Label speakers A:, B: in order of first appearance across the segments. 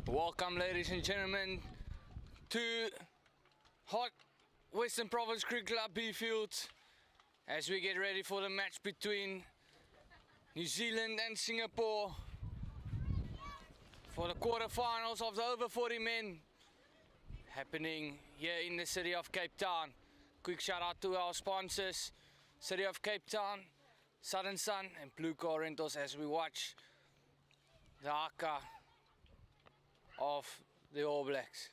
A: Welcome, ladies and gentlemen, to hot Western Province Cricket Club B field as we get ready for the match between New Zealand and Singapore for the quarterfinals of the over 40 men happening here in the city of Cape Town. Quick shout out to our sponsors, City of Cape Town, Southern Sun and Blue Car Rentals, as we watch the haka of the All Blacks.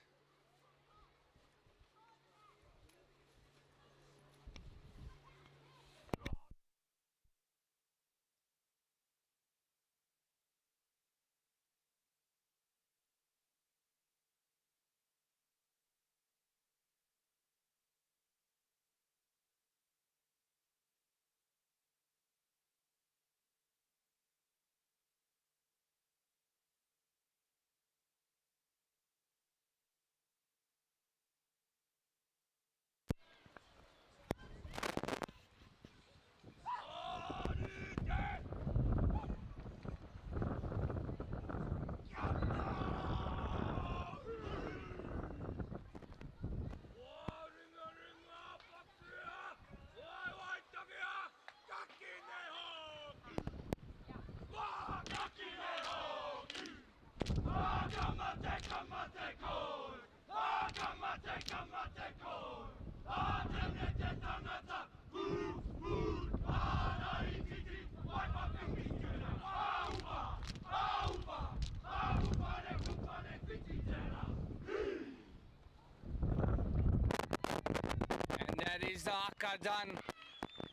A: And that is the haka done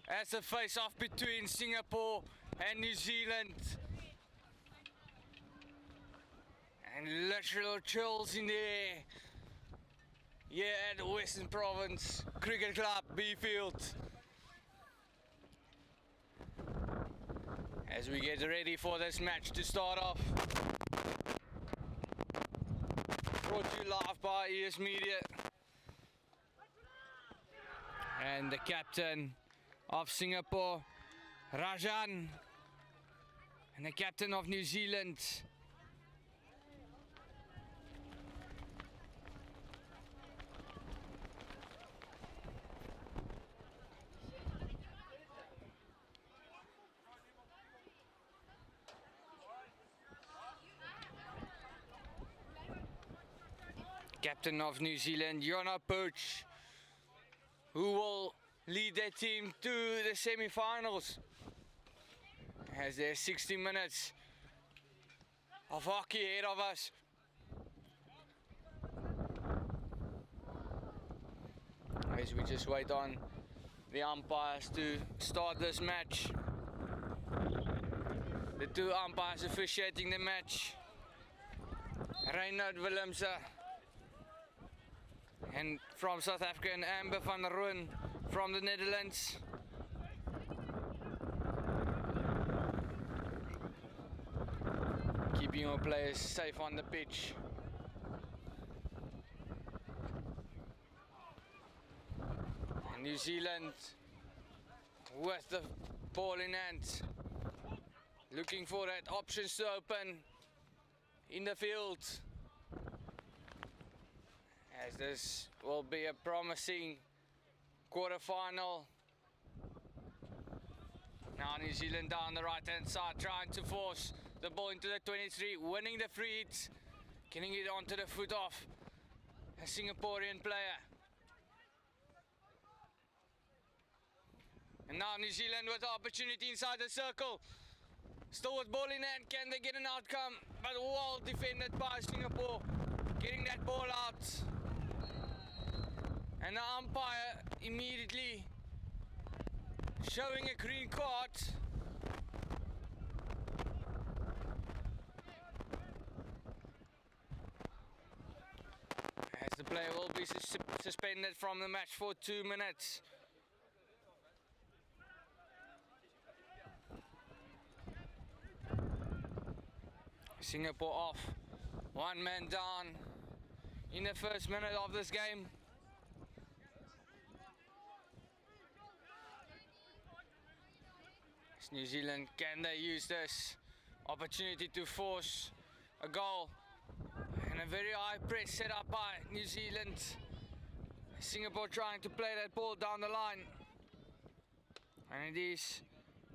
A: as a face-off between Singapore and New Zealand. And literal chills in the air here at the Western Province Cricket Club B field as we get ready for this match to start off. Brought to you live by ES Media. And the captain of Singapore, Rajan, and the captain of New Zealand, captain of New Zealand, Jonna Poach, who will lead their team to the semi-finals as there's 60 minutes of hockey ahead of us. As we just wait on the umpires to start this match. The two umpires officiating the match, Reinhard Willemse and from South Africa, and Amber van Rooyen from the Netherlands. Keeping our players safe on the pitch. And New Zealand with the ball in hand, looking for that options to open in the field, as this will be a promising quarterfinal. Now New Zealand down the right hand side, trying to force the ball into the 23, winning the free hit, getting it onto the foot of a Singaporean player. And now New Zealand with the opportunity inside the circle, still with ball in hand. Can they get an outcome? But well defended by Singapore, getting that ball out. And the umpire immediately showing a green card. As the player will be suspended from the match for 2 minutes. Singapore off, one man down in the first minute of this game. New Zealand, can they use this opportunity to force a goal? And And a very high press set up by New Zealand. Singapore trying to play that ball down the line. And it is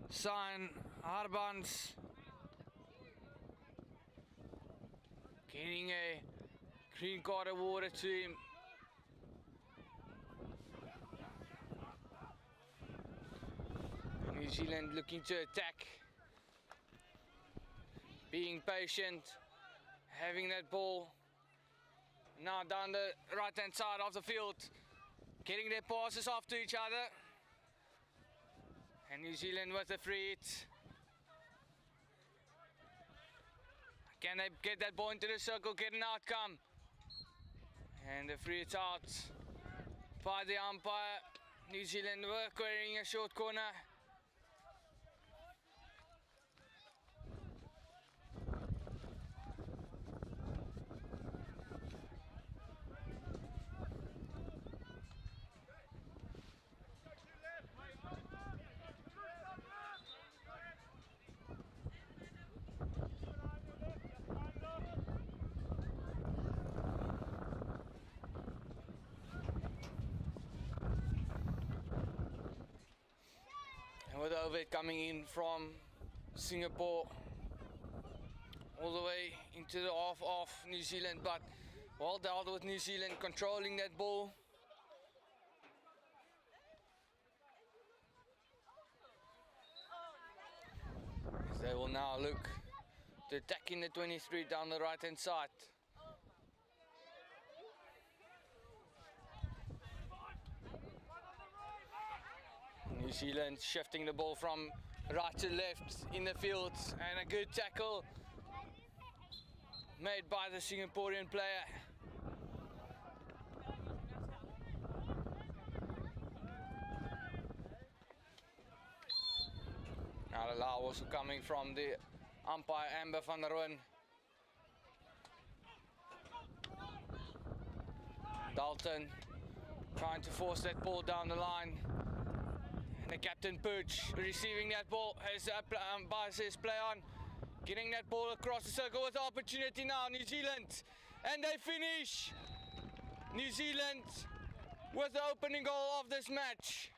A: Sign Harbans getting a green card awarded to him. New Zealand looking to attack, being patient, having that ball now down the right hand side of the field, getting their passes off to each other, and New Zealand with the free hit. Can they get that ball into the circle, get an outcome? And the free hit out by the umpire. New Zealand were querying a short corner. And with the overhead coming in from Singapore all the way into the half of New Zealand, but well dealt with New Zealand controlling that ball. As they will now look to attack in the 23 down the right hand side. New Zealand shifting the ball from right to left in the field, and a good tackle made by the Singaporean player. Now the allow also coming from the umpire Amber van der Roon. Dalton trying to force that ball down the line. And the captain Pooch receiving that ball as umpire says play on. Getting that ball across the circle with the opportunity now, New Zealand. And they finish. New Zealand with the opening goal of this match.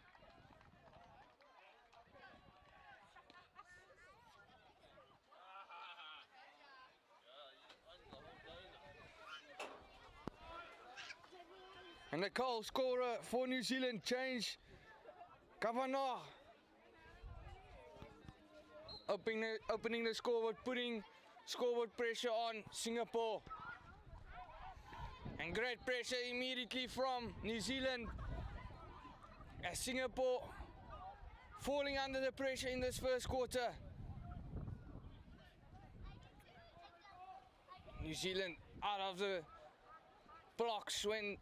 A: And the goal scorer for New Zealand change. Kavanagh opening the scoreboard, putting scoreboard pressure on Singapore. And great pressure immediately from New Zealand, as Singapore falling under the pressure in this first quarter. New Zealand out of the blocks when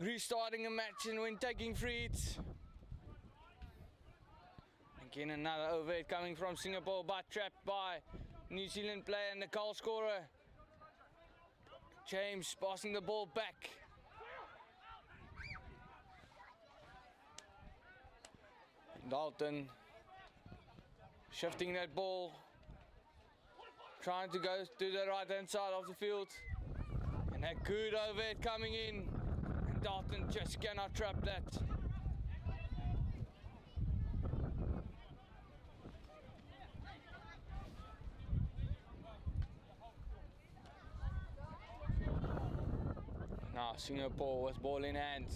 A: restarting a match and when taking free hits. Again, another overhead coming from Singapore, but trapped by New Zealand player and the goal scorer. James passing the ball back. Dalton shifting that ball, trying to go to the right hand side of the field. And a good overhead coming in. And Dalton just cannot trap that. Now Singapore with ball in hand,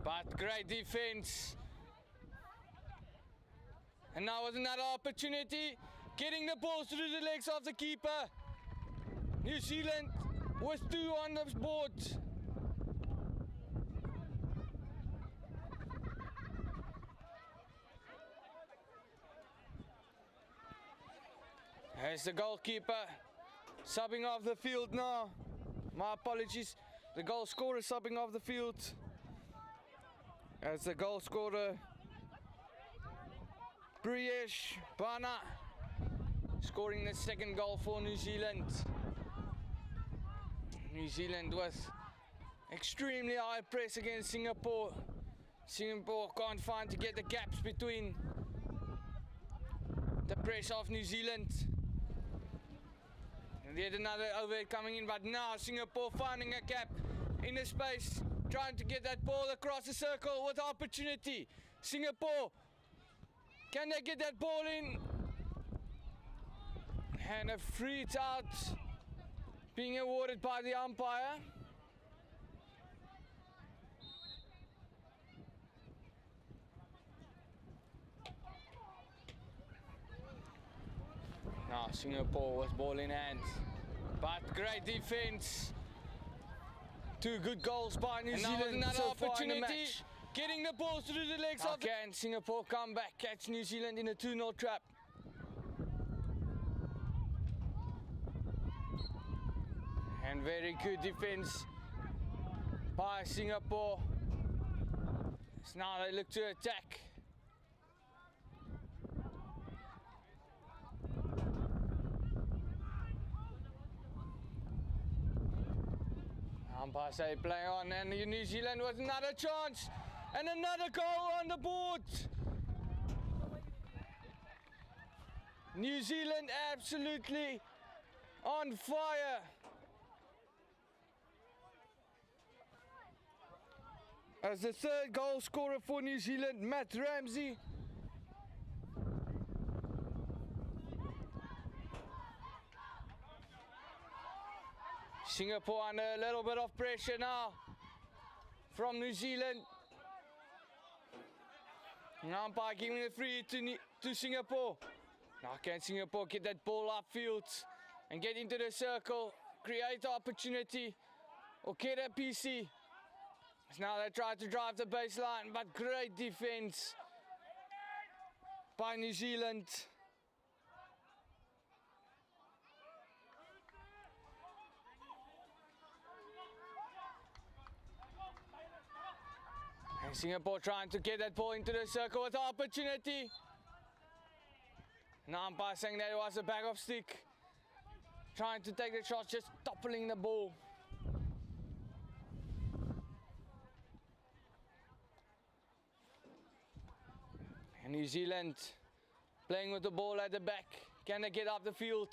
A: but great defense. And now with another opportunity, getting the ball through the legs of the keeper. New Zealand with two on the board. As the goalkeeper subbing off the field now. My apologies. The goal scorer subbing off the field. As the goal scorer Priyesh Bana scoring the second goal for New Zealand. New Zealand with extremely high press against Singapore. Singapore can't find to get the gaps between the press of New Zealand. And Yet another overhead coming in, but now Singapore finding a gap in the space, trying to get that ball across the circle with opportunity. Singapore, can they get that ball in? And a free hit out being awarded by the umpire. Now Singapore was ball in hand, but great defense. Two good goals by New Zealand. Another so opportunity, getting the ball through the legs of can Singapore come back, catch New Zealand in a 2-0 trap. And very good defense by Singapore. So now they look to attack. Umpire say play on, and New Zealand with another chance and another goal on the board. New Zealand absolutely on fire. As the third goal scorer for New Zealand, Matt Ramsey. Singapore under a little bit of pressure now from New Zealand. Now umpire giving the free to Singapore. Now can Singapore get that ball upfield and get into the circle, create the opportunity, or get a PC. So now they try to drive the baseline, but great defense by New Zealand. And Singapore trying to get that ball into the circle with the opportunity. Now umpire saying that it was a bag of stick. Trying to take the shot, just toppling the ball. And New Zealand playing with the ball at the back. Can they get up the field?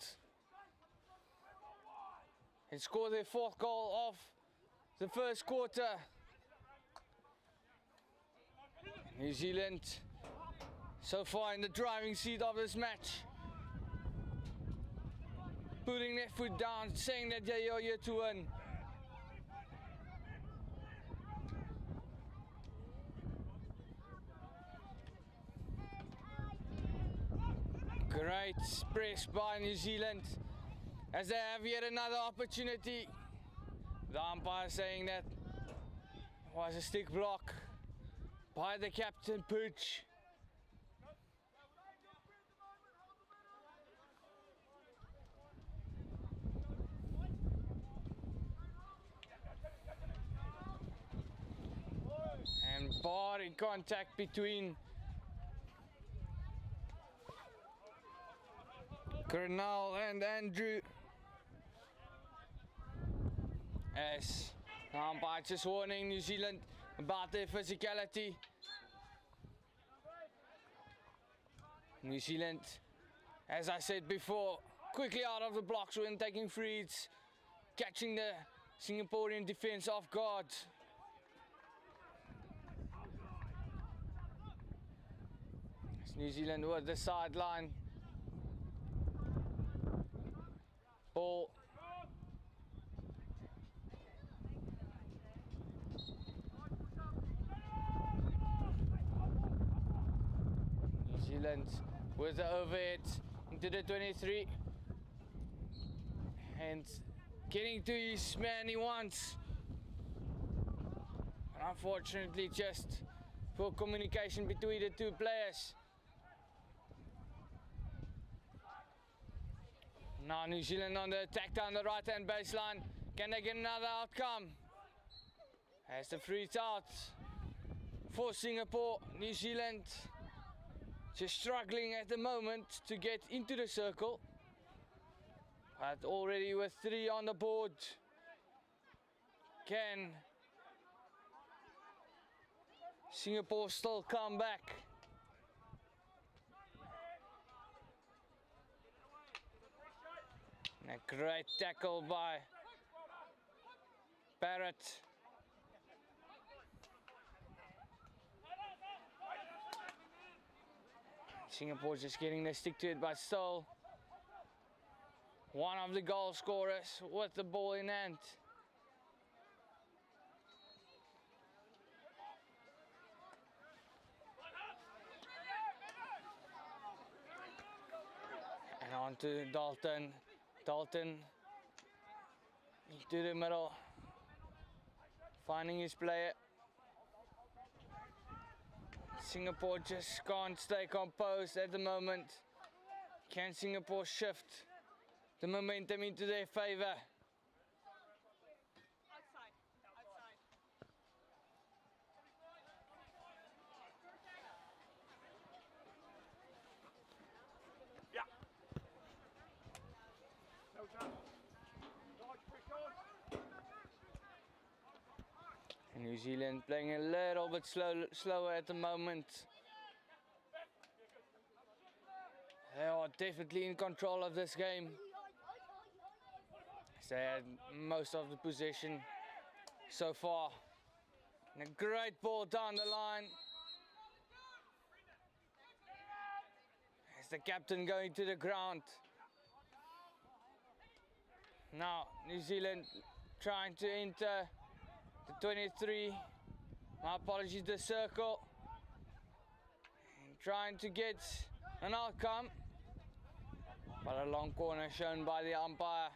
A: And score their fourth goal of the first quarter. New Zealand so far in the driving seat of this match, putting their foot down, saying that they are here to win. Great press by New Zealand as they have yet another opportunity. The umpire saying that was a stick block by the captain, Pooch. And body contact between Colonel and Andrew. As the umpire just warning New Zealand about their physicality. New Zealand, as I said before, quickly out of the blocks when taking free hits, catching the Singaporean defense off guard. It's New Zealand with the sideline. Ball. New Zealand with the overhead into the 23 and getting to his man he wants. And unfortunately, just poor communication between the two players. Now New Zealand on the attack down the right-hand baseline. Can they get another outcome? As the free out for Singapore. New Zealand just struggling at the moment to get into the circle. But already with 3 on the board. Can Singapore still come back? And a great tackle by Barrett. Singapore just getting their stick to it, but still one of the goal scorers with the ball in hand. And on to Dalton. Dalton into the middle, finding his player. Singapore just can't stay composed at the moment. Can Singapore shift the momentum into their favor? And New Zealand playing a little bit slower at the moment. They are definitely in control of this game. They had most of the possession so far. And a great ball down the line. As the captain going to the ground. Now New Zealand trying to enter the 23. My apologies, the circle. And trying to get an outcome. But a long corner shown by the umpire.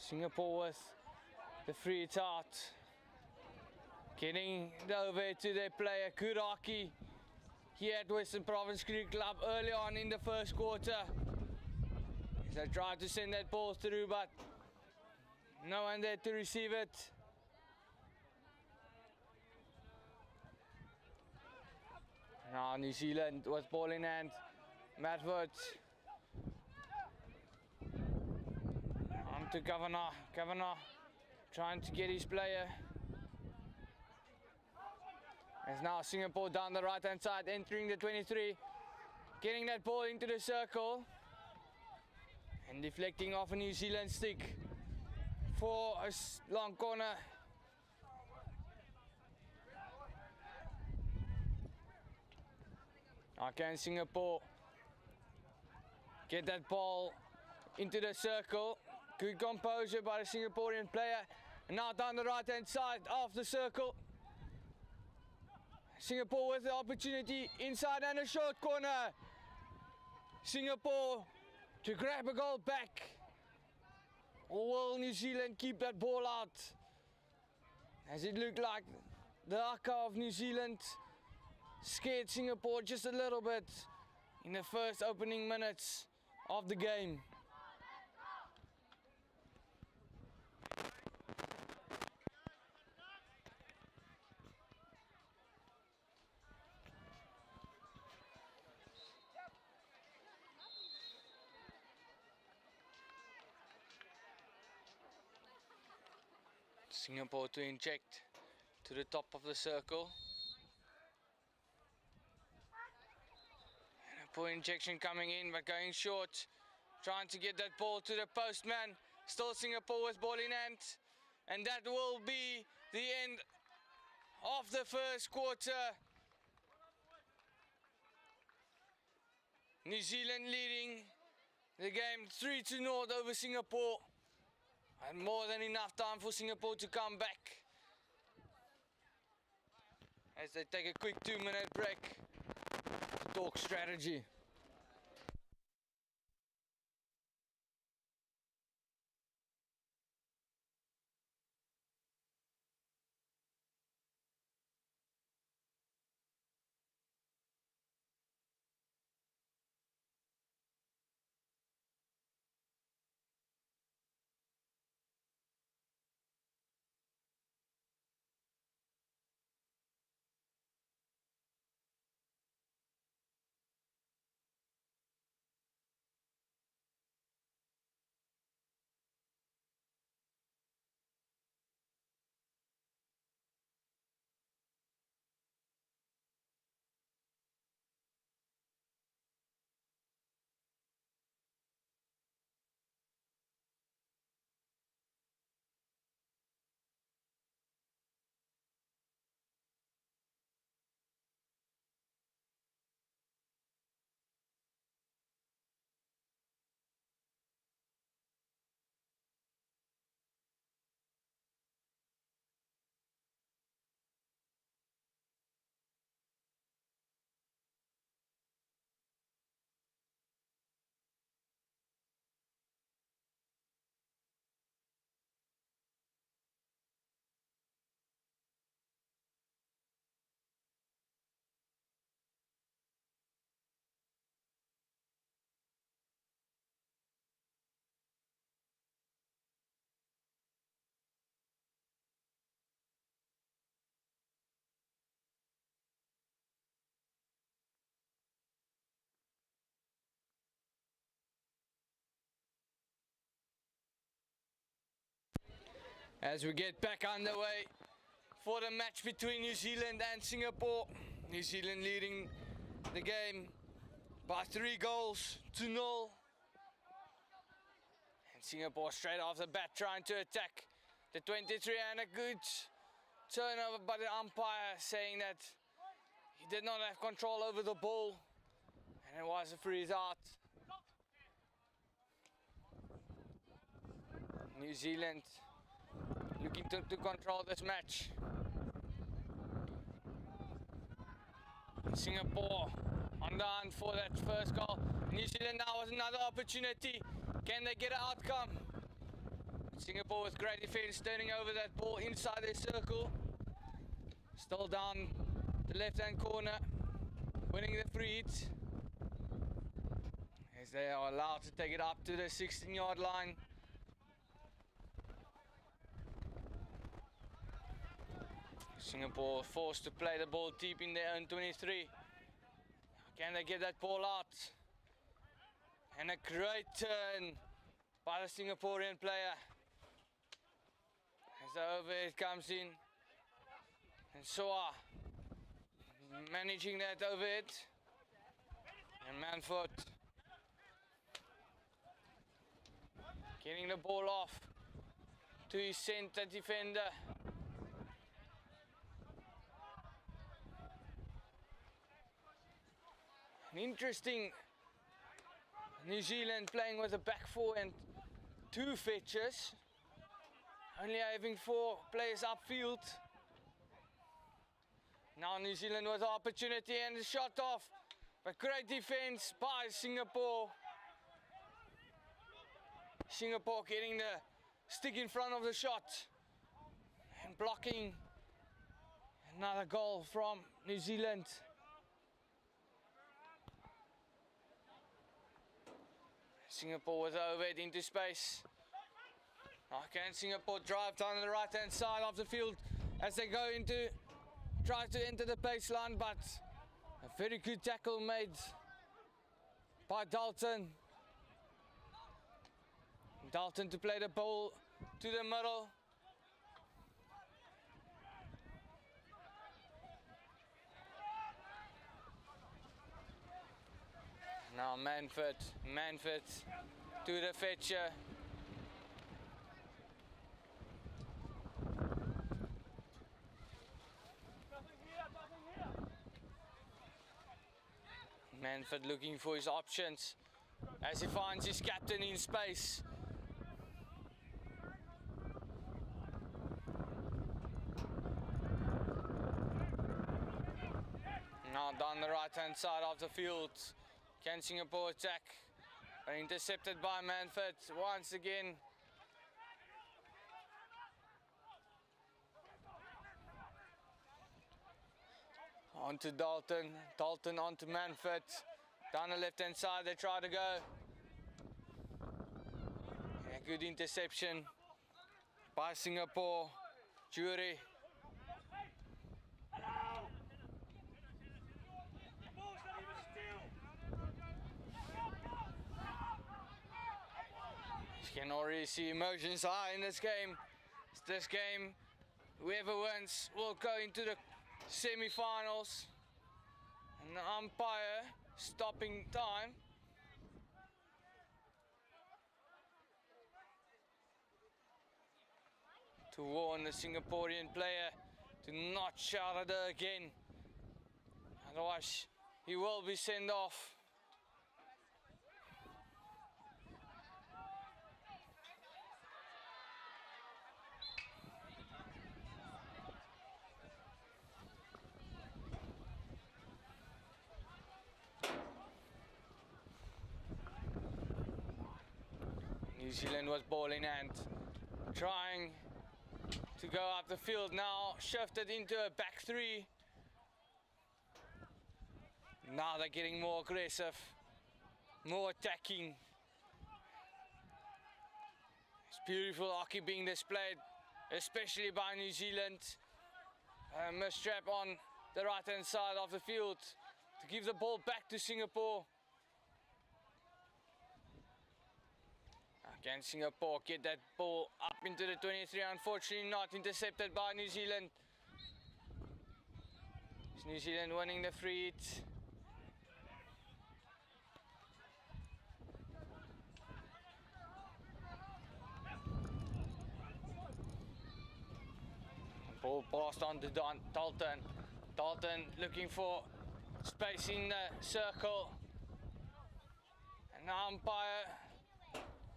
A: Singapore with the free it out. Getting it over to their player Kuraki here at Western Province Cricket Club early on in the first quarter. They tried to send that ball through, but no one there to receive it. Now New Zealand with ball in hand. Matford on to Kavanagh. Kavanagh trying to get his player. As now Singapore down the right hand side, entering the 23, getting that ball into the circle and deflecting off a New Zealand stick for a long corner. Now can Singapore get that ball into the circle? Good composure by the Singaporean player. And now down the right hand side of the circle. Singapore with the opportunity inside and a short corner. Singapore to grab a goal back. Or will New Zealand keep that ball out? As it looked like the haka of New Zealand scared Singapore just a little bit in the first opening minutes of the game. Singapore to inject to the top of the circle. And a poor injection coming in, but going short. Trying to get that ball to the postman. Still Singapore with ball in hand. And that will be the end of the first quarter. New Zealand leading the game 3-0 over Singapore. And more than enough time for Singapore to come back as they take a quick 2-minute break to talk strategy. as we get back underway for the match between New Zealand and Singapore. New Zealand leading the game by 3 goals to 0. And Singapore straight off the bat trying to attack the 23, and a good turnover by the umpire saying that he did not have control over the ball and it was a freeze out. New Zealand looking to control this match. Singapore on the hunt for that first goal. New Zealand now has another opportunity. Can they get an outcome? Singapore with great defense, turning over that ball inside their circle. Still down the left-hand corner, winning the free hit. As they are allowed to take it up to the 16-yard line. Singapore forced to play the ball deep in their own 23. Can they get that ball out? And a great turn by the Singaporean player. As the overhead comes in. And Soa managing that overhead. And Manford getting the ball off to his center defender. Interesting, New Zealand playing with a back 4 and 2 fetchers, only having 4 players upfield. Now New Zealand with the opportunity and the shot off, but great defense by Singapore. Singapore getting the stick in front of the shot and blocking. Another goal from New Zealand. Singapore with the overhead into space. Now can Singapore drive down the right hand side of the field as they go into, try to enter the baseline, but a very good tackle made by Dalton. Dalton to play the ball to the middle. Now Manford to the fetcher. Manford looking for his options as he finds his captain in space. Now down the right hand side of the field. Can Singapore attack? Intercepted by Manford once again. On to Dalton. Dalton on to Manford. Down the left hand side they try to go. And a good interception by Singapore. Jury. You can already see emotions high in this game. This game, whoever wins will go into the semi-finals. And the umpire stopping time. To warn the Singaporean player to not shout at her again. Otherwise, he will be sent off. New Zealand was ball in hand, trying to go up the field now, shifted into a back 3. Now they're getting more aggressive, more attacking. It's beautiful hockey being displayed, especially by New Zealand. Mistrap on the right hand side of the field to give the ball back to Singapore. Can Singapore get that ball up into the 23? Unfortunately not, intercepted by New Zealand. It's New Zealand winning the free hit. Ball passed on to Dalton. Dalton looking for space in the circle. And the umpire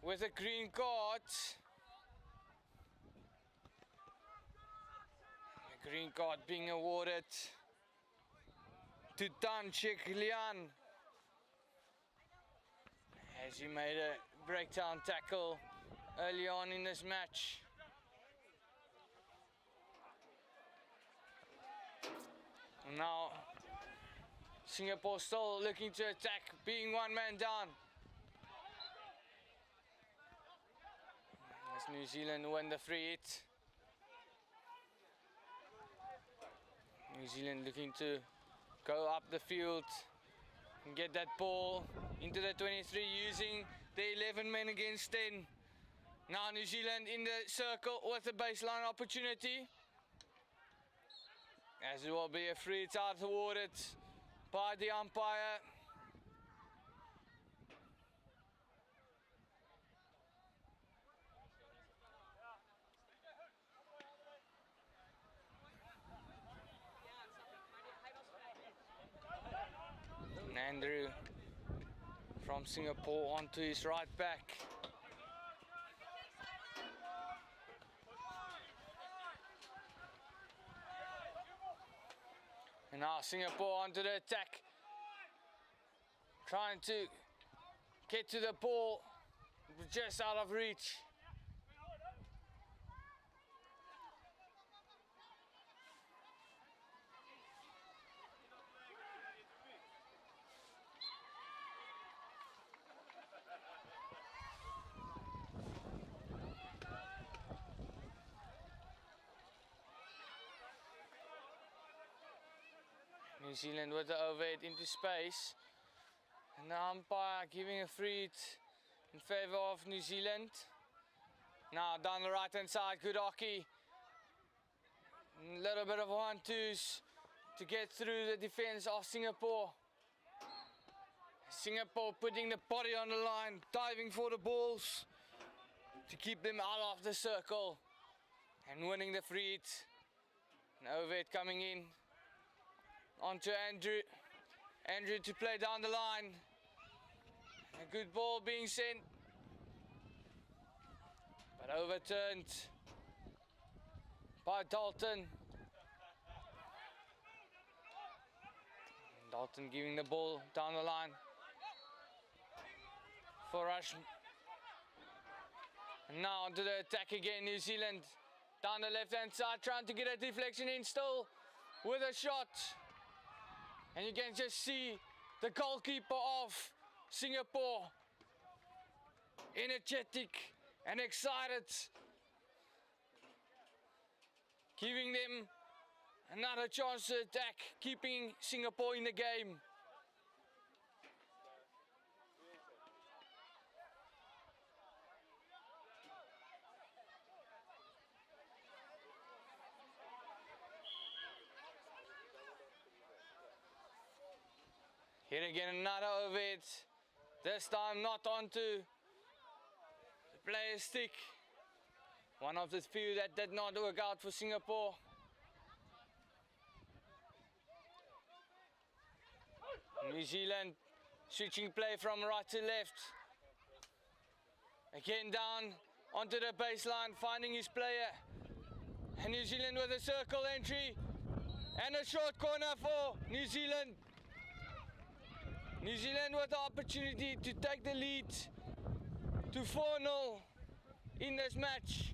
A: with a green card. The green card being awarded to Tan Chik Lian as he made a breakdown tackle early on in this match. Now Singapore still looking to attack, being one man down. As New Zealand win the free hit. New Zealand looking to go up the field and get that ball into the 23 using the 11 men against 10. Now New Zealand in the circle with a baseline opportunity. As it will be a free hit out awarded by the umpire. Andrew from Singapore onto his right back. And now Singapore onto the attack, trying to get to the ball, just out of reach. New Zealand with the overhead into space, and the umpire giving a free hit in favour of New Zealand. Now down the right hand side, good hockey, a little bit of 1-2s to get through the defence of Singapore. Singapore putting the body on the line, diving for the balls to keep them out of the circle and winning the free hit. An overhead coming in onto Andrew. Andrew to play down the line. A good ball being sent, but overturned by Dalton. Dalton giving the ball down the line for Rush. And now onto the attack again, New Zealand down the left hand side, trying to get a deflection in, still with a shot. And you can just see the goalkeeper of Singapore, energetic and excited, giving them another chance to attack, keeping Singapore in the game. Here again, another overhead. This time not onto the player's stick. One of the few that did not work out for Singapore. New Zealand switching play from right to left. Again down onto the baseline, finding his player. And New Zealand with a circle entry. And a short corner for New Zealand. New Zealand with the opportunity to take the lead to 4-0 in this match.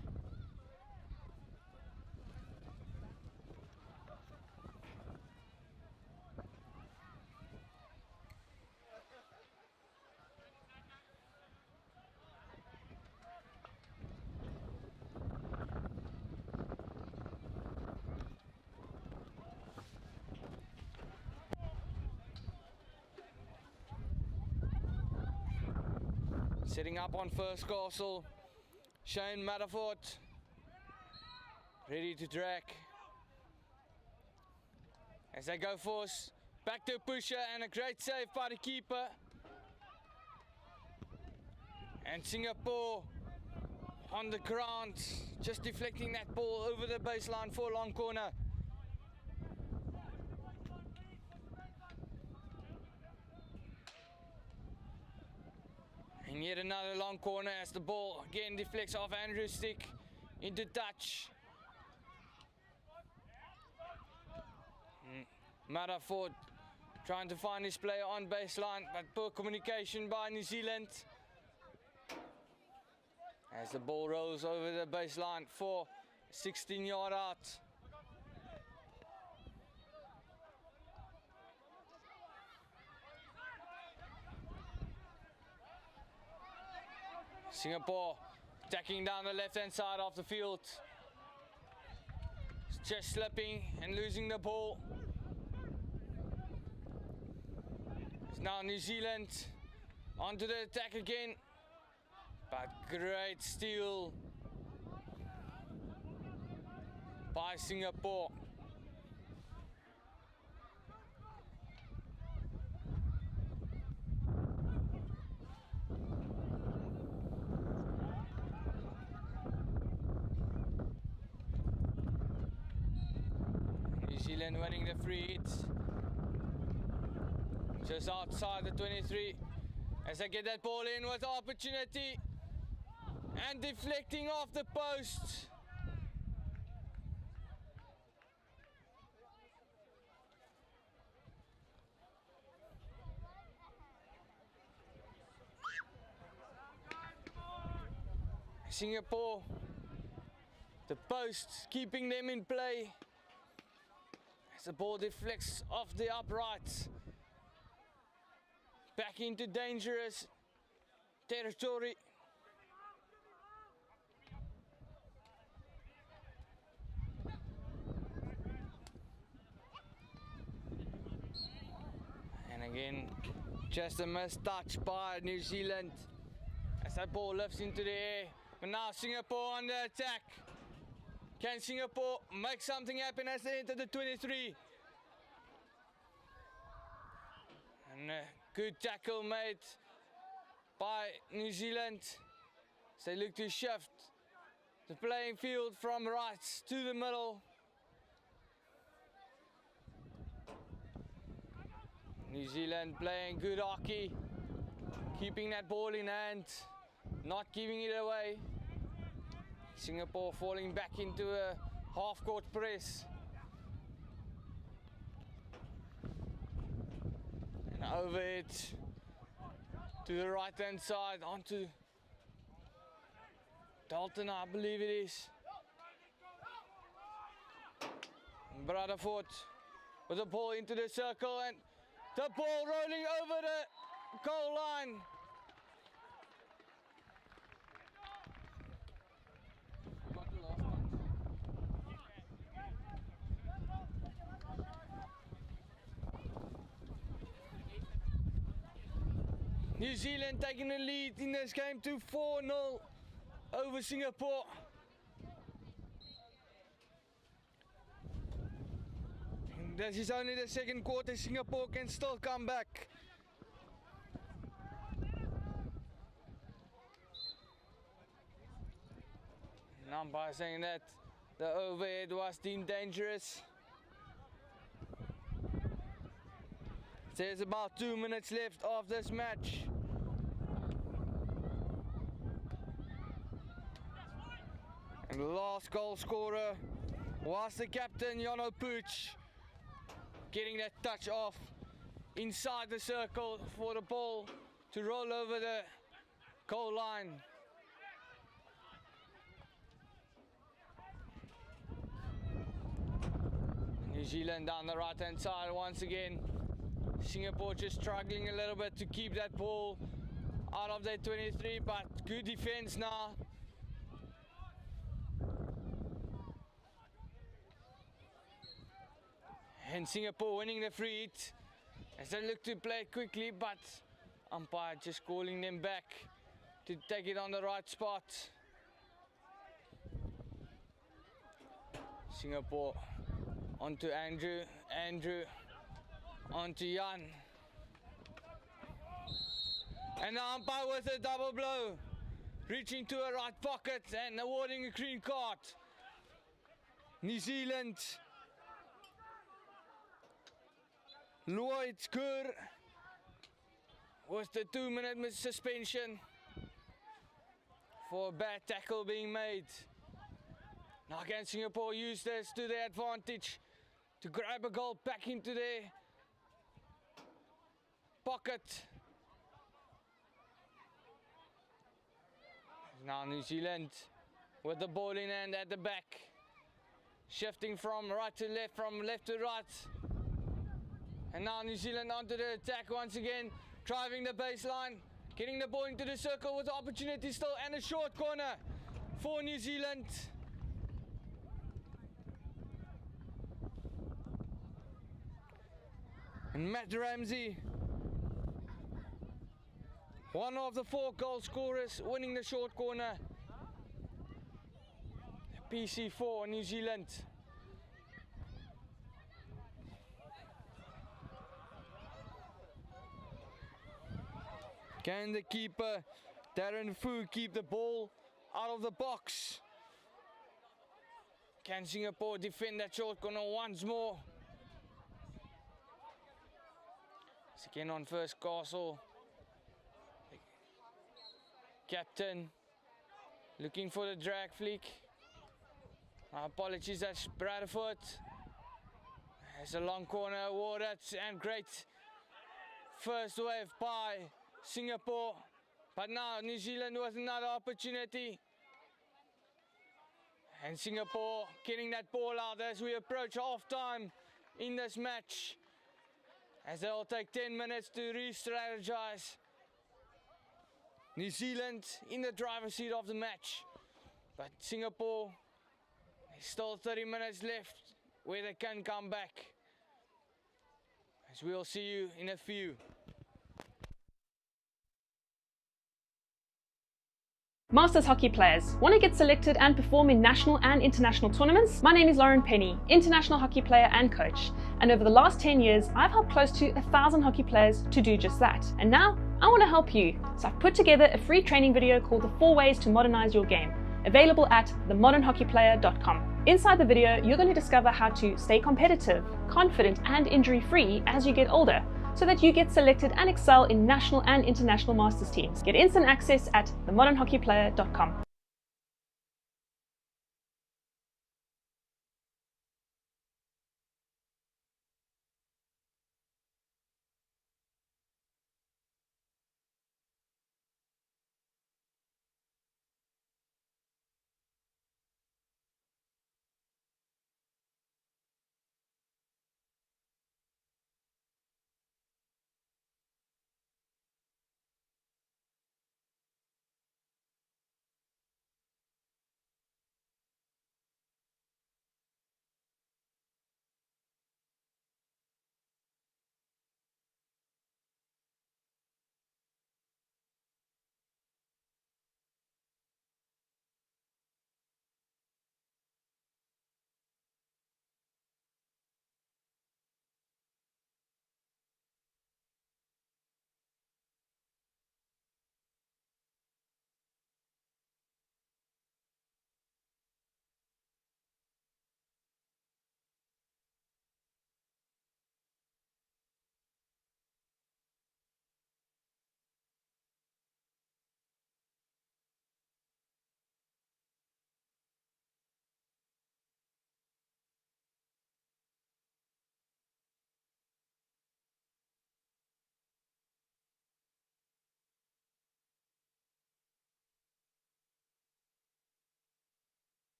A: Setting up on first castle. Shane Matterford ready to drag. As they go force, back to pusher and a great save by the keeper. And Singapore on the ground, just deflecting that ball over the baseline for a long corner. And yet another long corner as the ball again deflects off Andrew's stick into touch. Matterford trying to find his player on baseline, but poor communication by New Zealand. As the ball rolls over the baseline for 16-yard out. Singapore attacking down the left-hand side of the field. Just slipping and losing the ball. It's now New Zealand onto the attack again. But great steal by Singapore. New Zealand winning the free hits. Just outside the 23. As they get that ball in with opportunity. And deflecting off the post. Singapore, the post keeping them in play. As the ball deflects off the uprights. Back into dangerous territory. Again, just a missed touch by New Zealand as that ball lifts into the air. But now Singapore on the attack. Can Singapore make something happen as they enter the 23? And a good tackle made by New Zealand as they look to shift the playing field from right to the middle. New Zealand playing good hockey, keeping that ball in hand, not giving it away. Singapore falling back into a half-court press. And overhead to the right-hand side onto Dalton, I believe it is. Rutherford with the ball into the circle and the ball rolling over the goal line. New Zealand taking the lead in this game to 4-0 over Singapore. This is only the second quarter. Singapore can still come back. An umpire saying that the overhead was deemed dangerous. There's about 2 minutes left of this match. And the last goal scorer was the captain, Jano Pooch, getting that touch off inside the circle for the ball to roll over the goal line. New Zealand down the right hand side once again. Singapore just struggling a little bit to keep that ball out of their 23, but good defense now. And Singapore winning the free hit as they look to play quickly, but umpire just calling them back to take it on the right spot. Singapore onto Andrew, onto Jan. And the umpire with a double blow, reaching to a right pocket and awarding a green card. New Zealand, Lloyd Kerr with the 2-minute suspension for a bad tackle being made. Now can Singapore use this to their advantage to grab a goal back into their pocket. Now New Zealand with the ball in hand at the back, shifting from right to left, from left to right. And now New Zealand onto the attack once again, driving the baseline, getting the ball into the circle with the opportunity still, and a short corner for New Zealand. And Matt Ramsey, one of the 4 goal scorers, winning the short corner. PC4 New Zealand. Can the keeper, Darren Fu, keep the ball out of the box? Can Singapore defend that short corner once more? It's again on first, Castle. Captain looking for the drag flick. Apologies, that's Bradford. There's a long corner awarded, and great first wave by Singapore. But now New Zealand with another opportunity. And Singapore getting that ball out as we approach half time in this match, as they'll take 10 minutes to re-strategize. New Zealand in the driver's seat of the match, but Singapore, there's still 30 minutes left where they can come back, as we'll see you in a few.
B: Masters hockey players, want to get selected and perform in national and international tournaments? My name is Lauren Penny, international hockey player and coach, and over the last 10 years I've helped close to 1,000 hockey players to do just that. And now I want to help you, so I've put together a free training video called The 4 Ways to Modernize Your Game, available at themodernhockeyplayer.com. Inside the video you're going to discover how to stay competitive, confident and injury-free as you get older, so that you get selected and excel in national and international masters teams. Get instant access at themodernhockeyplayer.com.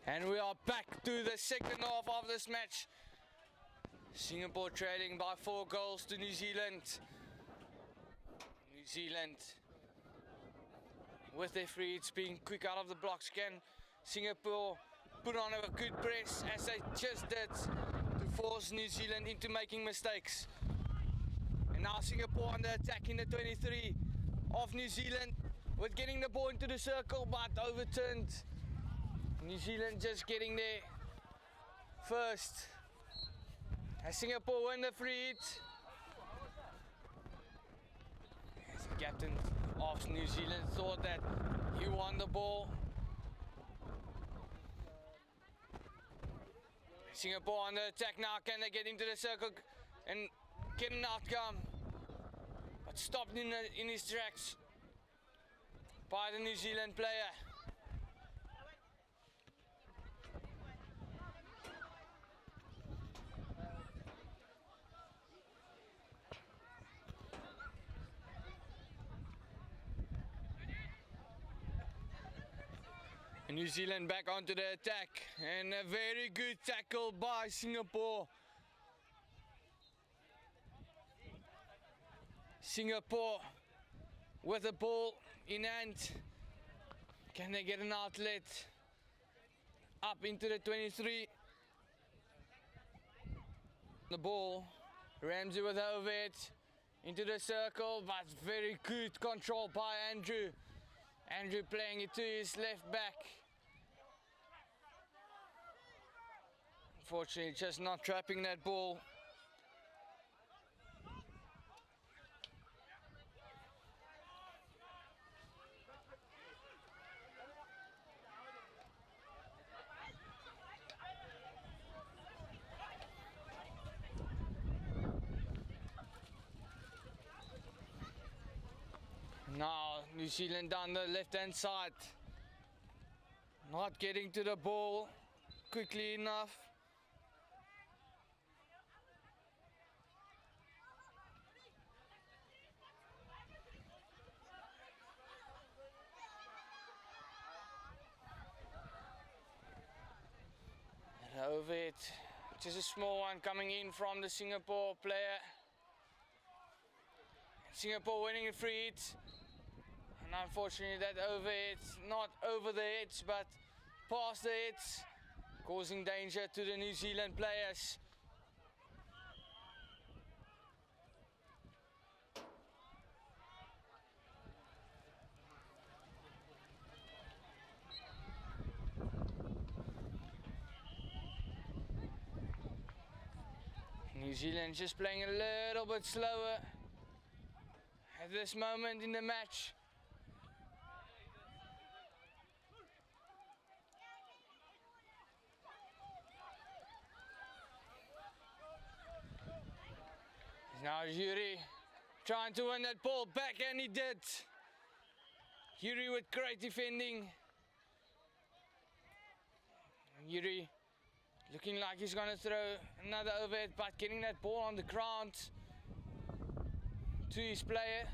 A: And we are back to the second half of this match. Singapore trailing by 4 goals to New Zealand. New Zealand with their free hits being quick out of the blocks. Can Singapore put on a good press as they just did to force New Zealand into making mistakes? And now Singapore on the attack in the 23 of New Zealand with getting the ball into the circle but overturned. New Zealand just getting there first. As Singapore win the free hit. As the captain of New Zealand thought that he won the ball. Singapore on the attack now. Can they get into the circle and get an outcome? But stopped in his tracks by the New Zealand player. New Zealand back onto the attack, and a very good tackle by Singapore. Singapore with the ball in hand. Can they get an outlet up into the 23? The ball, Ramsey with the overhead into the circle, but very good control by Andrew. Andrew playing it to his left back. Unfortunately, just not trapping that ball. Now New Zealand down the left-hand side, not getting to the ball quickly enough. And over it, just a small one coming in from the Singapore player. Singapore winning a free hit. And unfortunately that overhead, not over the heads but past the heads, causing danger to the New Zealand players. New Zealand just playing a little bit slower at this moment in the match. Now Yuri trying to win that ball back, and he did. Yuri with great defending. Yuri looking like he's going to throw another overhead, but getting that ball on the ground to his player.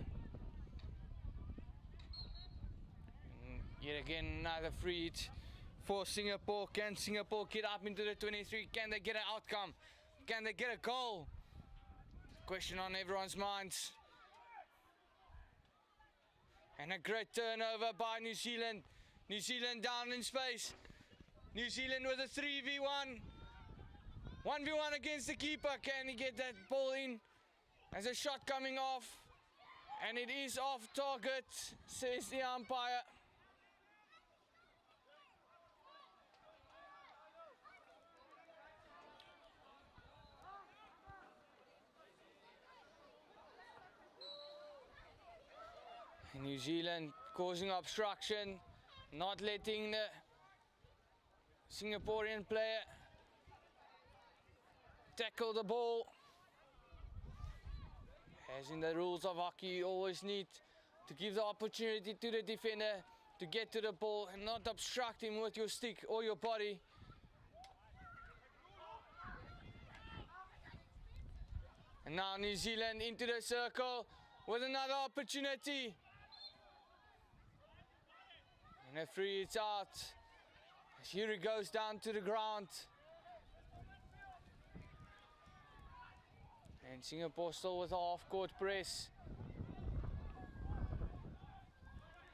A: And yet again another free hit for Singapore. Can Singapore get up into the 23? Can they get an outcome? Can they get a goal? Question on everyone's minds. And a great turnover by New Zealand. New Zealand down in space. New Zealand with a 3v1. 1v1 against the keeper. Can he get that ball in? There's a shot coming off. And it is off target, says the umpire. New Zealand causing obstruction, not letting the Singaporean player tackle the ball. As in the rules of hockey, you always need to give the opportunity to the defender to get to the ball and not obstruct him with your stick or your body. And now New Zealand into the circle with another opportunity. And a free hit out. As Yuri goes down to the ground. And Singapore still with a half-court press.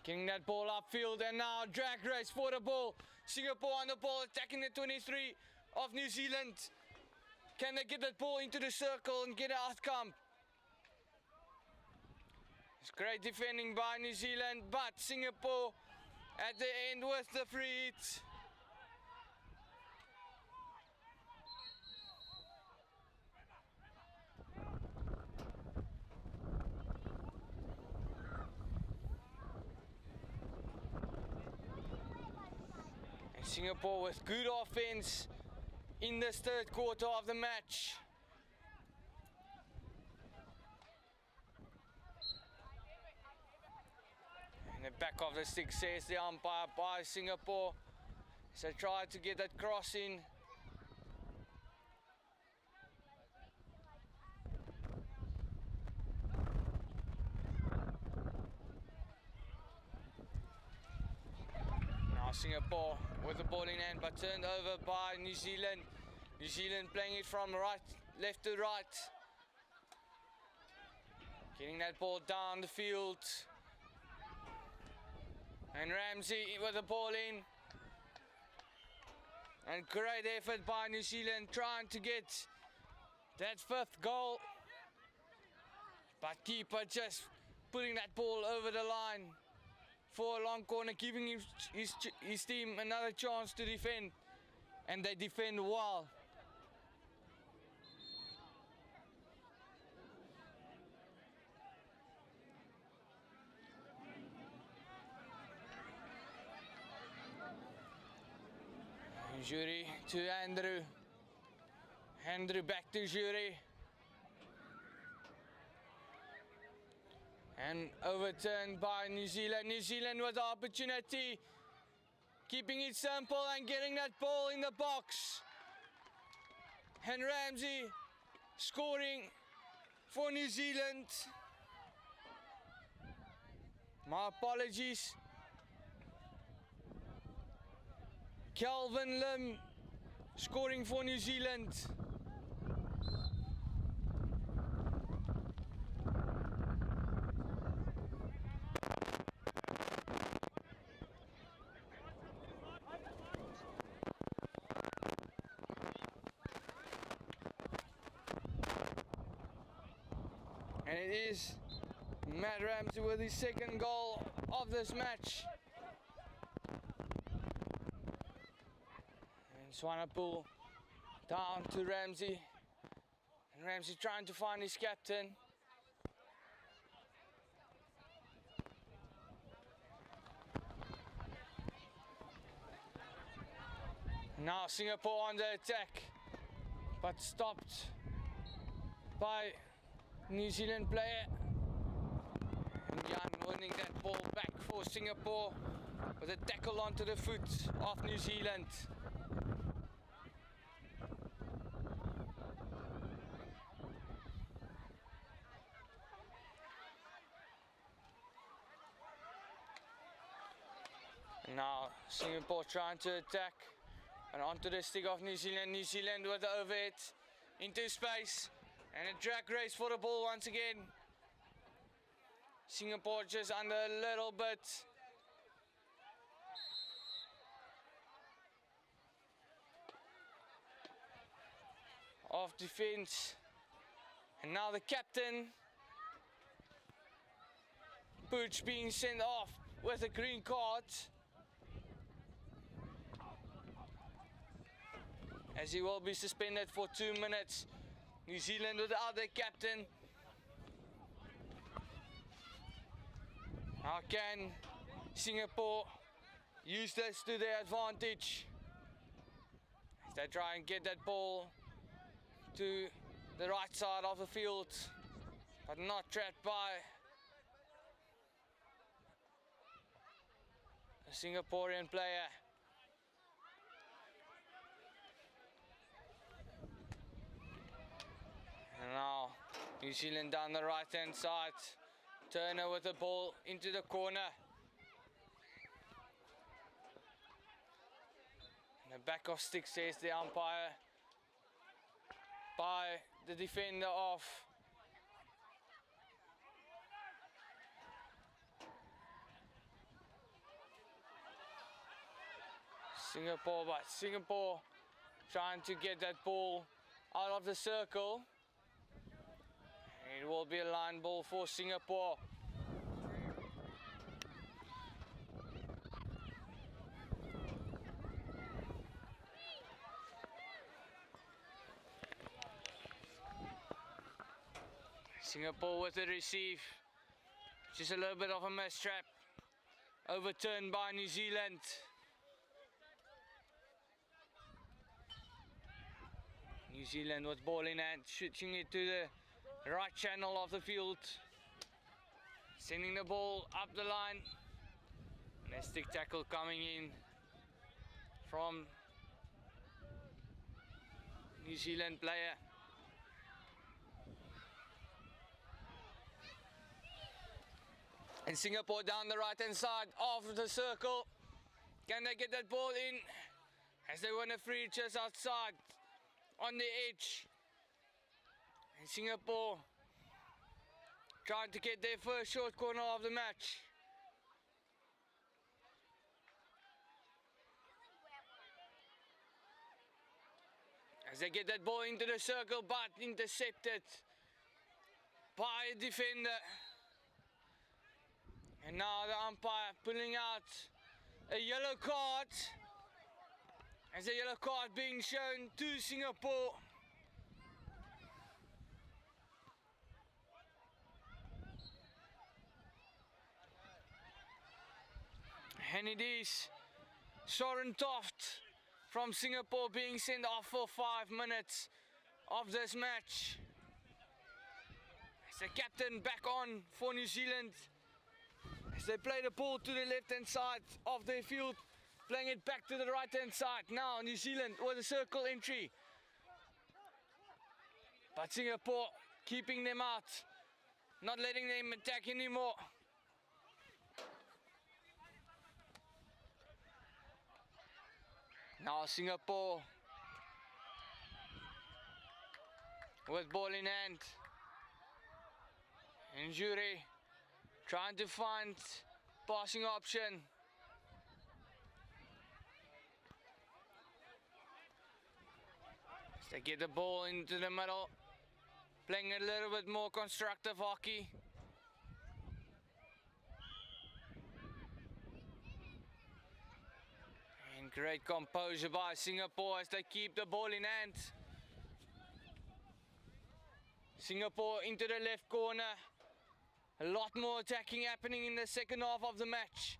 A: Getting that ball upfield, and now drag race for the ball. Singapore on the ball, attacking the 23 of New Zealand. Can they get that ball into the circle and get an outcome? It's great defending by New Zealand, but Singapore at the end with the free hit. Singapore with good offense in this third quarter of the match. In the back of the stick says the umpire by Singapore. So try to get that cross in. Singapore with the ball in hand, but turned over by New Zealand. New Zealand playing it from left to right. Getting that ball down the field. And Ramsey with the ball in. And great effort by New Zealand trying to get that fifth goal. But keeper just putting that ball over the line for a long corner, giving his team another chance to defend, and they defend well. Jury to Andrew. Andrew back to Jury. And overturned by New Zealand. New Zealand with the opportunity. Keeping it simple and getting that ball in the box. And Ramsey scoring for New Zealand. My apologies. Calvin Lim scoring for New Zealand. And it is Matt Ramsey with his second goal of this match. And Swanepoel down to Ramsey. And Ramsey trying to find his captain. Now Singapore on the attack, but stopped by New Zealand player. And Jan winning that ball back for Singapore with a tackle onto the foot of New Zealand. And now Singapore trying to attack and onto the stick of New Zealand. New Zealand with the overhead into space. And a drag race for the ball once again. Singapore just under a little bit. Of defense. And now the captain. Pooch being sent off with a green card. As he will be suspended for 2 minutes. New Zealand without their captain. How can Singapore use this to their advantage? As they try and get that ball to the right side of the field, but not trapped by a Singaporean player. And now New Zealand down the right hand side. Turner with the ball into the corner. back of stick, says the umpire, by the defender of Singapore, but Singapore trying to get that ball out of the circle. It will be a line ball for Singapore. Singapore with the receive. Just a little bit of a mistrap. Overturned by New Zealand. New Zealand with ball in hand, shooting it to the right channel of the field. Sending the ball up the line. And a stick tackle coming in from New Zealand player. And Singapore down the right hand side of the circle. Can they get that ball in? As they win a free just outside on the edge. And Singapore trying to get their first short corner of the match. As they get that ball into the circle, but intercepted by a defender. And now the umpire pulling out a yellow card. As a yellow card being shown to Singapore. And it is Soren Toft from Singapore being sent off for 5 minutes of this match. As the captain back on for New Zealand. As they play the ball to the left hand side of their field, playing it back to the right hand side. Now New Zealand with a circle entry. But Singapore keeping them out, not letting them attack anymore. Now Singapore with ball in hand. Injury. Trying to find passing option. As they get the ball into the middle. Playing a little bit more constructive hockey. And great composure by Singapore as they keep the ball in hand. Singapore into the left corner. A lot more attacking happening in the second half of the match.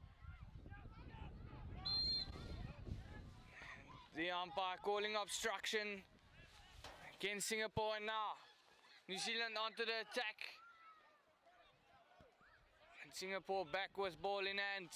A: The umpire calling obstruction against Singapore, and now New Zealand onto the attack. And Singapore back with ball in hand.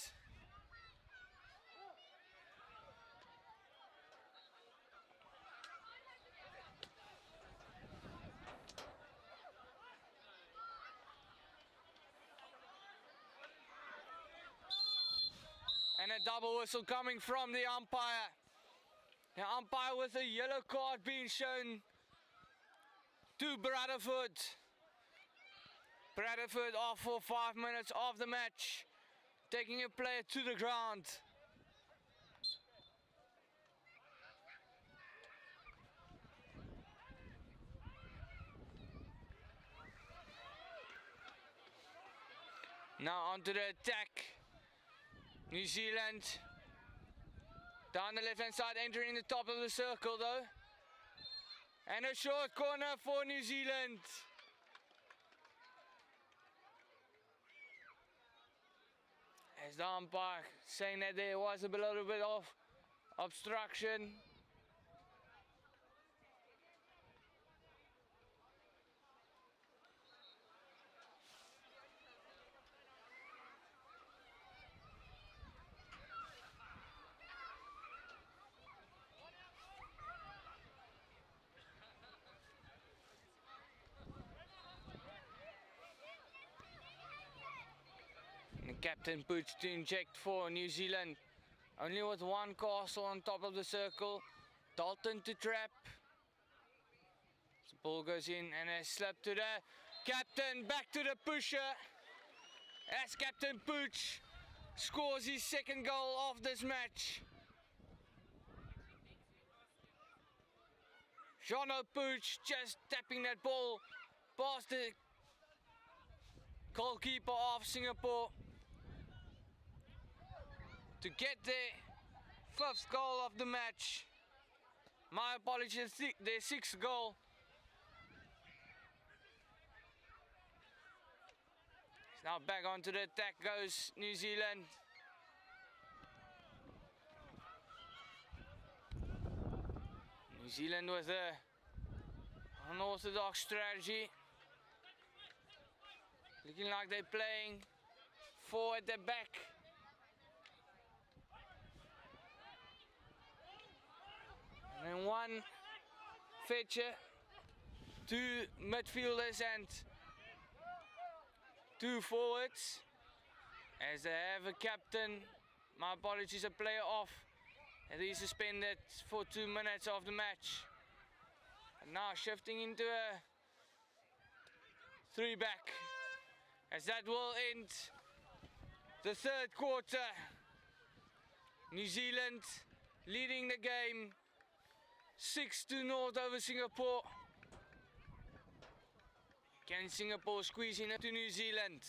A: And a double whistle coming from the umpire. The umpire with a yellow card being shown to Bradford. Bradford off for 5 minutes of the match, taking a player to the ground. Now onto the attack. New Zealand down the left hand side, entering the top of the circle though. And a short corner for New Zealand. As the umpire saying that there was a little bit of obstruction. The captain puts to inject for New Zealand Only with one castle on top of the circle. Dalton to trap. The ball goes in and a slip to the captain. Back to the pusher. As Captain Pooch scores his second goal of this match. Jono Pooch just tapping that ball past the goalkeeper of Singapore to get their fifth goal of the match. My apologies, their sixth goal. Now back onto the attack goes New Zealand. New Zealand with a unorthodox strategy. Looking like they're playing four at the back. And then one fetcher, two midfielders and two forwards. As they have a captain, my apologies, a player off. And he's suspended for 2 minutes of the match. And now shifting into a 3-back. As that will end the third quarter. New Zealand leading the game 6-0 over Singapore. Can Singapore squeeze in to New Zealand?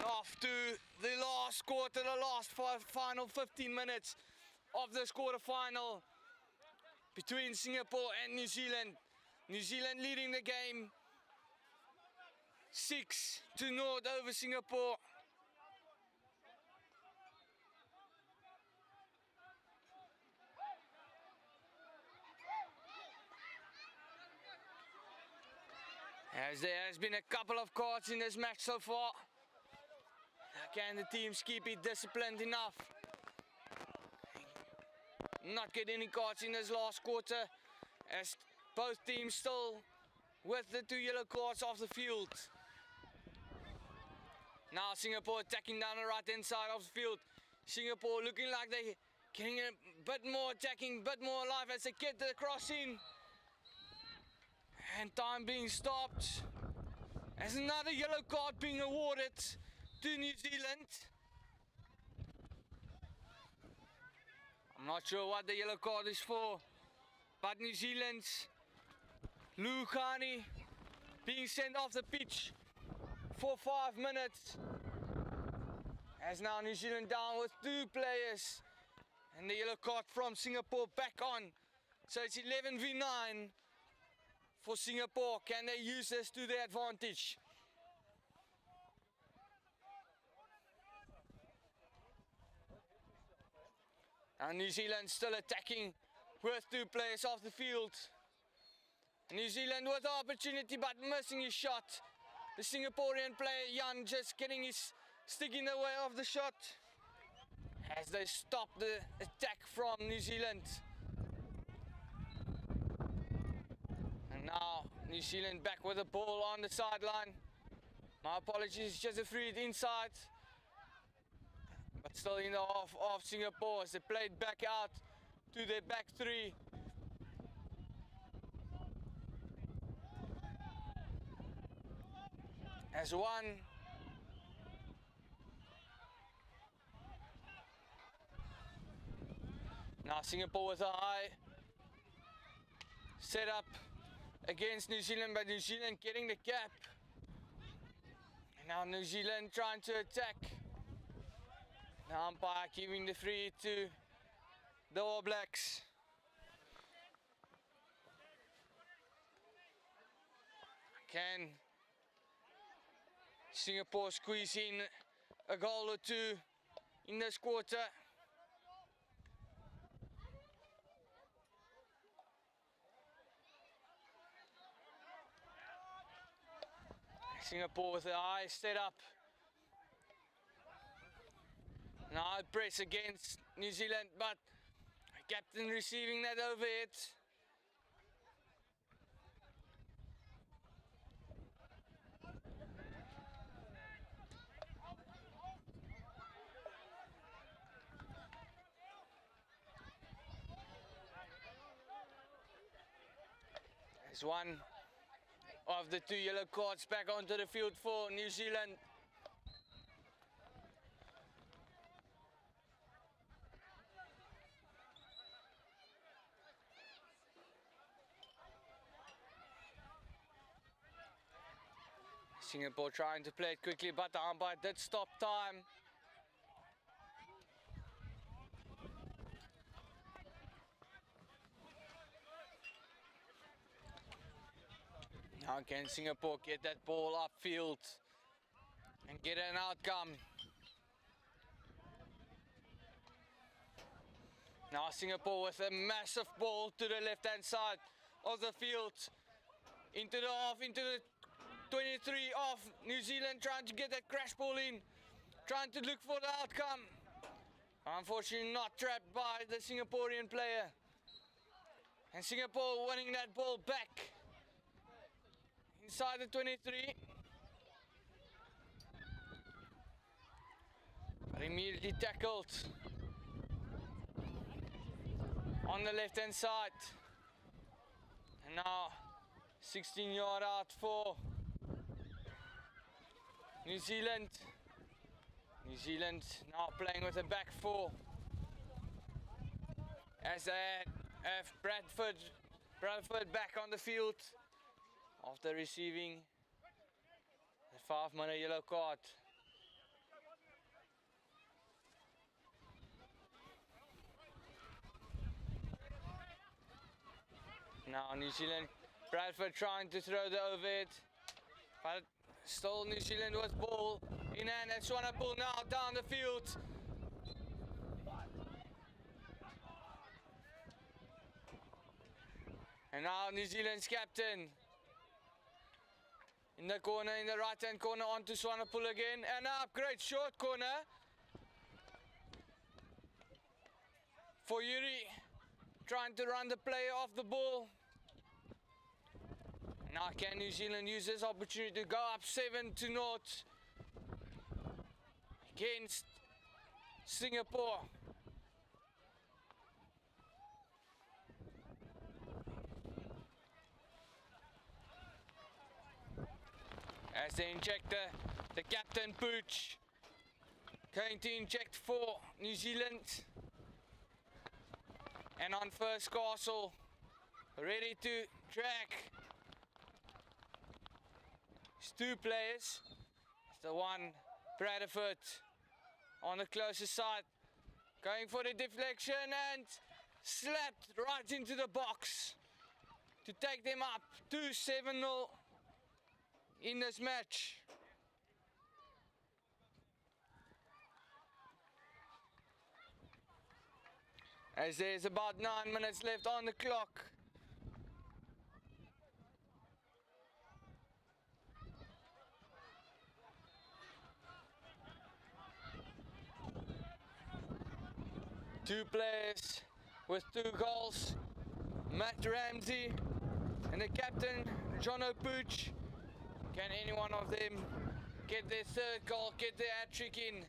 A: Off to the last quarter, the last final 15 minutes of this quarterfinal between Singapore and New Zealand. New Zealand leading the game 6-0 over Singapore. As there has been a couple of cards in this match so far. Can the teams keep it disciplined enough? Not get any cards in this last quarter, as both teams still with the 2 yellow cards off the field. Now Singapore attacking down the right hand side of the field. Singapore looking like they're getting a bit more attacking, bit more alive as they get the cross in. And time being stopped. As another yellow card being awarded to New Zealand. I'm not sure what the yellow card is for, but New Zealand Lukani being sent off the pitch for 5 minutes. As now New Zealand down with 2 players. And the yellow card from Singapore back on. So it's 11v9 for Singapore. Can they use this to their advantage? And New Zealand still attacking with 2 players off the field. New Zealand with the opportunity but missing his shot. The Singaporean player Jan just getting his stick in the way of the shot. As they stop the attack from New Zealand. And now New Zealand back with the ball on the sideline. My apologies, just a free inside. But still in the half of Singapore as they played back out to their back 3. As one. Now Singapore with a high set up against New Zealand, but New Zealand getting the gap. And now New Zealand trying to attack. Now umpire giving the free to the All Blacks. Can Singapore squeeze in a goal or 2 in this quarter? Singapore with a high set up. Now press against New Zealand, but captain receiving that overhead. There's one of the 2 yellow cards back onto the field for New Zealand. Singapore trying to play it quickly, but the umpire did stop time. Now can Singapore get that ball upfield and get an outcome? Now Singapore with a massive ball to the left hand side of the field. Into the half, into the 23 of New Zealand, trying to get that crash ball in. Trying to look for the outcome. Unfortunately not trapped by the Singaporean player. And Singapore winning that ball back. Inside the 23. But immediately tackled on the left hand side. And now 16-yard out for New Zealand. New Zealand now playing with a back 4. As they have Bradford back on the field after receiving the 5-minute yellow card. Now New Zealand, Bradford trying to throw the overhead, but still New Zealand with ball in hand. That's one pull now down the field. And now New Zealand's captain in the corner, in the right hand corner, onto Swanepoel again, and up, great short corner for Yuri, trying to run the player off the ball. Now can New Zealand use this opportunity to go up 7-0 against Singapore? As they inject the captain Pooch, going to inject for New Zealand. And on first, Castle, ready to track It's two players. It's the one, Bradford, on the closer side, going for the deflection and slapped right into the box to take them up to 7-0 in this match. As there's about 9 minutes left on the clock. Two players with 2 goals, Matt Ramsey and the captain, John O'Pooch. Can any one of them get their 3rd goal, get their hat-trick in?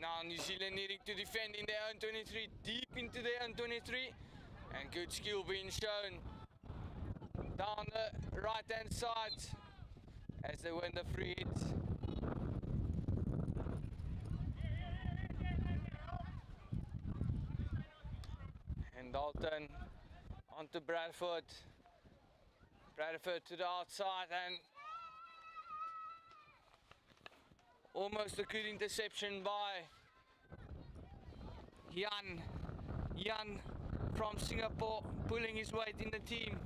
A: Now New Zealand needing to defend in their own 23, deep into their own 23, and good skill being shown down the right hand side as they win the free hit. And Dalton onto Bradford. Bradford to the outside and almost a good interception by Jan from Singapore, pulling his weight in the team.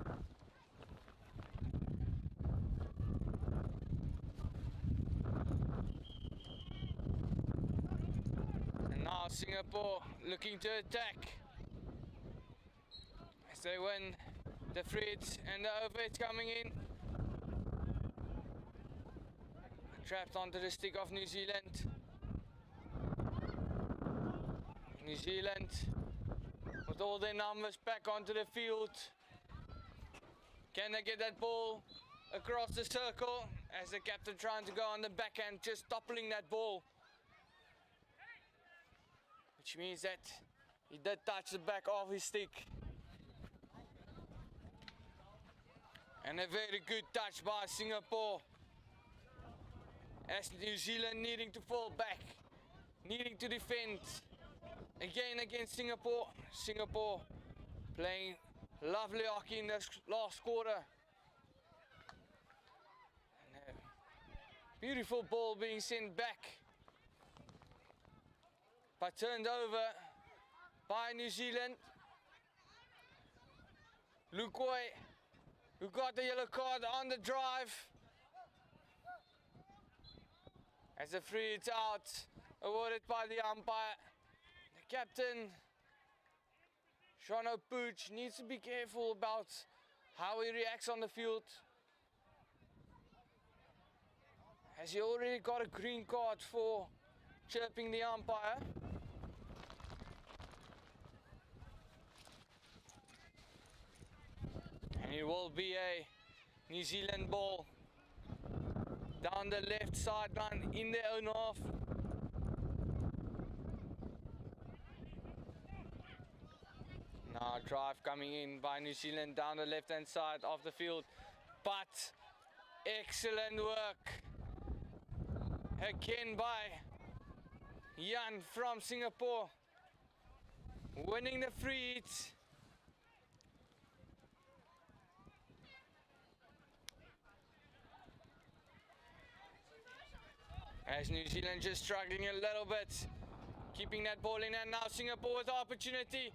A: And now Singapore looking to attack as they win the free hit and the overhead coming in. Trapped onto the stick of New Zealand. New Zealand with all their numbers back onto the field. Can they get that ball across the circle as the captain trying to go on the backhand, just toppling that ball. Which means that he did touch the back of his stick. And a very good touch by Singapore. As New Zealand needing to fall back, needing to defend again against Singapore. Singapore playing lovely hockey in this last quarter. And a beautiful ball being sent back, but turned over by New Zealand. Lukoi, who got the yellow card on the drive. As the free hit out, awarded by the umpire. The captain, Sean O'Pooch, needs to be careful about how he reacts on the field. Has he already got a green card for chirping the umpire? And it will be a New Zealand ball down the left sideline in their own half. Now drive coming in by New Zealand down the left hand side of the field, but excellent work again by Jan from Singapore, winning the free hit. As New Zealand just struggling a little bit, keeping that ball in, and now Singapore with the opportunity.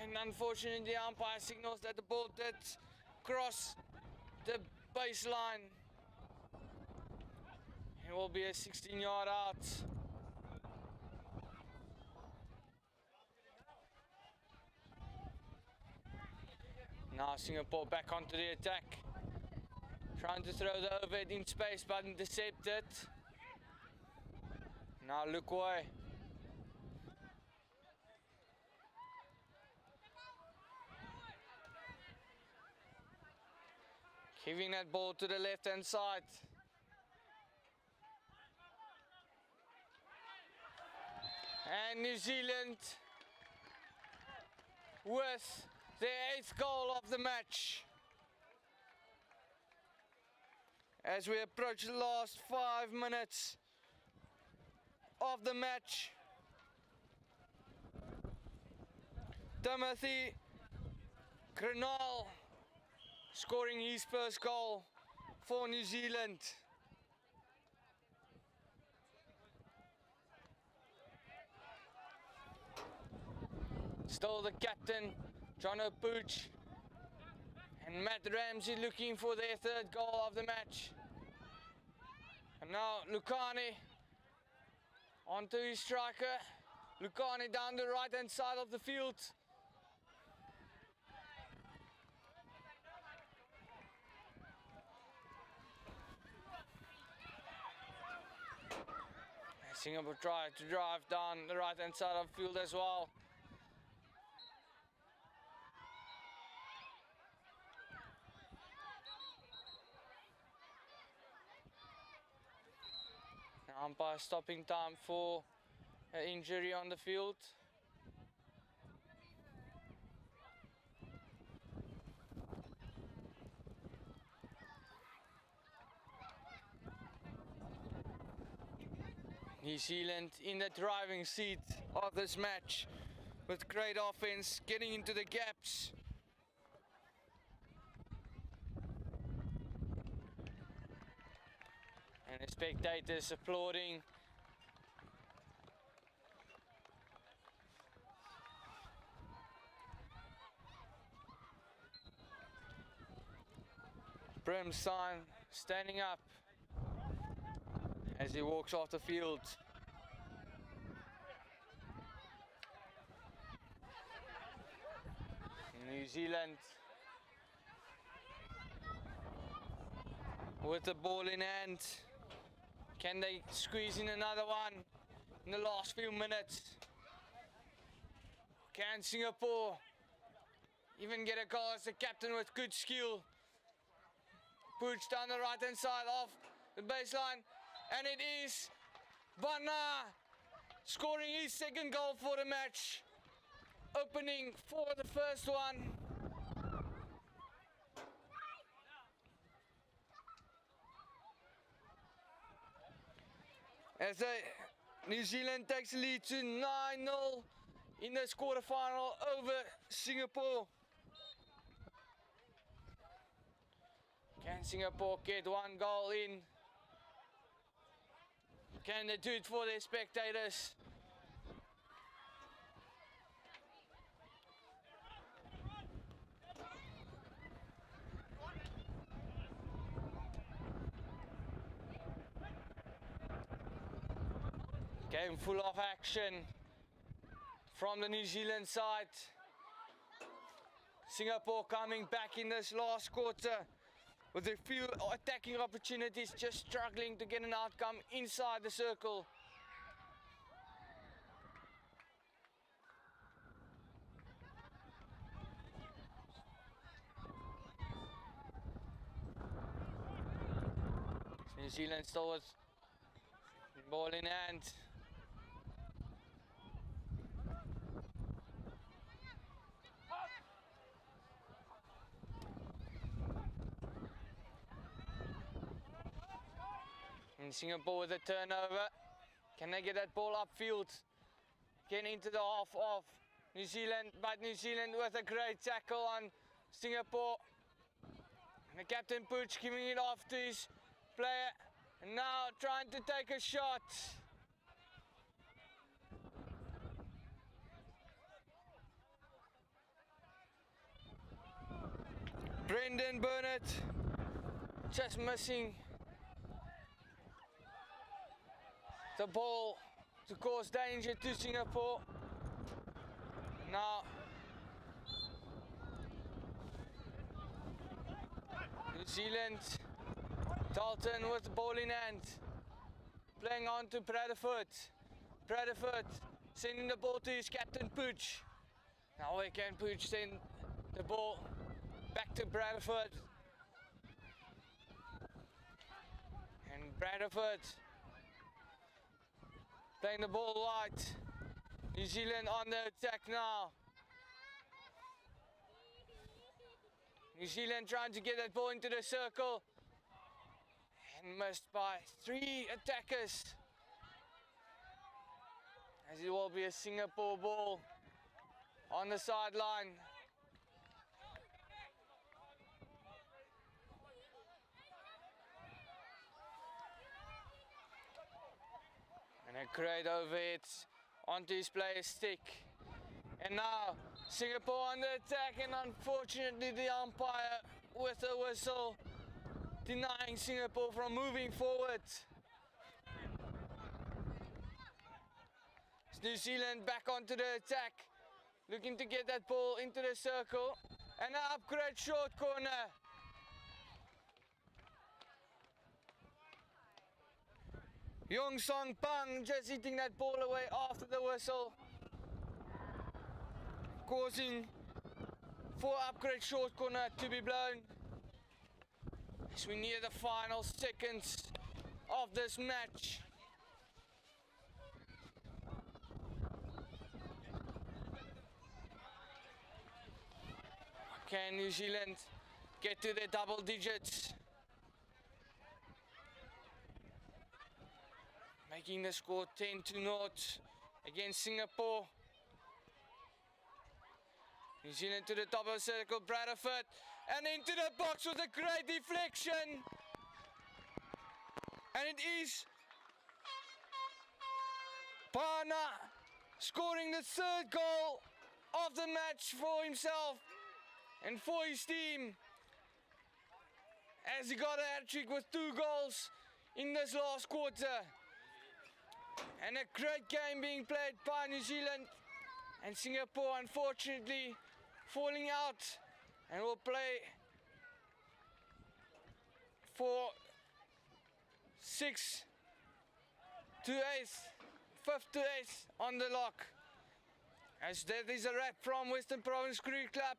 A: And unfortunately the umpire signals that the ball did cross the baseline. It will be a 16-yard out. Now Singapore back onto the attack, trying to throw the overhead in space but intercepted. Now Lukoi. Giving that ball to the left hand side. And New Zealand with their 8th goal of the match. As we approach the last 5 minutes of the match. Timothy Grenal scoring his first goal for New Zealand. Still the captain, Jono Pooch, and Matt Ramsey looking for their third goal of the match. And now Lukani onto his striker. Lukani down the right hand side of the field. Singapore try to drive down the right hand side of the field as well. Umpire stopping time for an injury on the field. New Zealand in the driving seat of this match with great offense, getting into the gaps. And the spectators applauding. Brimstein standing up as he walks off the field. New Zealand with the ball in hand. Can they squeeze in another one in the last few minutes? Can Singapore even get a goal as the captain with good skill? Pooch down the right hand side off the baseline, and it is Bana scoring his second goal for the match, opening for the first one. As New Zealand takes the lead to 9-0 in the quarterfinal over Singapore. Can Singapore get one goal in? Can they do it for their spectators? Game full of action from the New Zealand side. Singapore coming back in this last quarter with a few attacking opportunities, just struggling to get an outcome inside the circle. New Zealand still with ball in hand. And Singapore with a turnover. Can they get that ball upfield? Getting into the half of New Zealand, but New Zealand with a great tackle on Singapore. And the captain Pooch giving it off to his player. And now trying to take a shot. Brendan Burnett just missing the ball to cause danger to Singapore. Now New Zealand, Dalton with the ball in hand, playing on to Bradford. Bradford sending the ball to his captain Pooch. Now where can Pooch send the ball back to Bradford? And Bradford playing the ball wide. New Zealand on the attack now. New Zealand trying to get that ball into the circle. And missed by 3 attackers. As it will be a Singapore ball on the sideline. And a great overhead onto his player's stick. And now Singapore on the attack, and unfortunately the umpire with a whistle denying Singapore from moving forward. It's New Zealand back onto the attack, looking to get that ball into the circle, and an upgrade short corner. Yong Song Pang just hitting that ball away after the whistle, causing for upgrade short corner to be blown as we near the final seconds of this match. Can New Zealand get to their double digits, making the score 10-0 against Singapore? New Zealand to the top of the circle, Bradford, and into the box with a great deflection. And it is Pana scoring the third goal of the match for himself and for his team, as he got a hat-trick with 2 goals in this last quarter. And a great game being played by New Zealand, and Singapore unfortunately falling out, and will play for 6 to 8, 5th to 8th on the lock. As that is a wrap from Western Province Cricket Club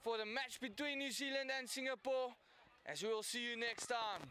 A: for the match between New Zealand and Singapore, as we will see you next time.